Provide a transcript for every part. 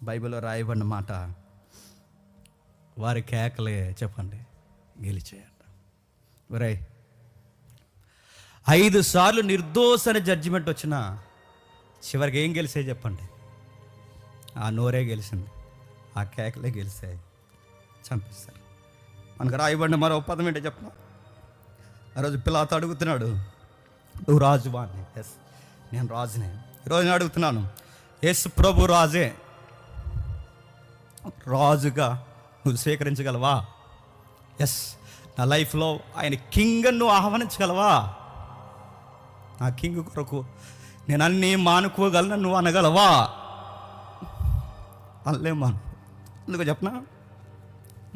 బైబిల్లో రాయబడిన మాట, వారి కేకలే చెప్పండి గెలిచేయండి. ఒరేయ్, 5 సార్లు నిర్దోష అని జడ్జిమెంట్ వచ్చినా చివరికి ఏం గెలిచాయి చెప్పండి? ఆ నోరే గెలిచింది, ఆ కేకలే గెలిచాయి, చంపిస్తారు. మనకు రాయబడిన మరో పదం ఏంటో చెప్పిన, ఆ రోజు పిలాతు అడుగుతున్నాడు, నువ్వు రాజువా అని. ఎస్, నేను రాజునే. ఈరోజు నేను అడుగుతున్నాను, యేసు ప్రభు రాజే, రాజుగా నువ్వు స్వీకరించగలవా? ఎస్, నా లైఫ్లో ఆయన కింగ్ అని నువ్వు ఆహ్వానించగలవా? నా కింగ్ కొరకు నేను అన్నీ మానుకోగలను నువ్వు అనగలవా? అనలేమాను. ఎందుకు చెప్పనా,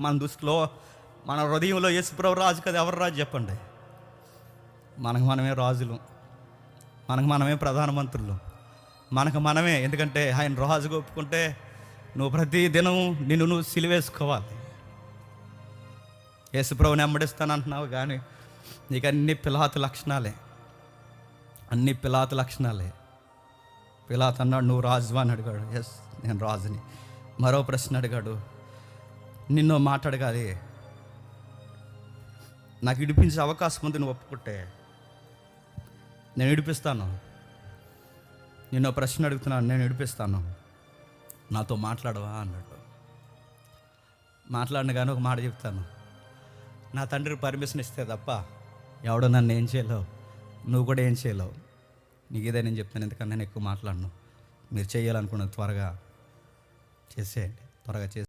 మన దృష్టిలో మన హృదయంలో యేసుప్రభు రాజు కదా. ఎవరు రాజు చెప్పండి? మనకు మనమే రాజులు, మనకు మనమే ప్రధానమంత్రులు, మనకు మనమే. ఎందుకంటే ఆయన రాజుగా ఒప్పుకుంటే నువ్వు ప్రతి దినం నువ్వు సిలువేసుకోవాలి. యేసుప్రభుని వెంబడిస్తానంటున్నావు కానీ నీకు అన్ని పిలాతు లక్షణాలే, అన్ని పిలాతు లక్షణాలే. పిలాతు అన్నాడు, నువ్వు రాజువా అని అడిగాడు. ఎస్, నేను రాజుని. మరో ప్రశ్న అడిగాడు, నిన్ను మాట్లాడగాలి, నాకు విడిపించే అవకాశం ఉంది, నువ్వు ఒప్పుకుంటే నేను విడిపిస్తాను. నిన్ను ప్రశ్న అడుగుతున్నాను, నేను విడిపిస్తాను, నాతో మాట్లాడవా అన్నాడు. మాట్లాడిన కానీ ఒక మాట చెప్తాను, నా తండ్రి పర్మిషన్ ఇస్తే తప్ప ఎవడో నన్ను ఏం చేయలేవు, నువ్వు కూడా ఏం చేయలేవు. నీకు ఇదే నేను చెప్తాను, ఎందుకని నేను ఎక్కువ మాట్లాడను. మీరు చేయాలనుకున్నది త్వరగా చేసేయండి, త్వరగా చేసి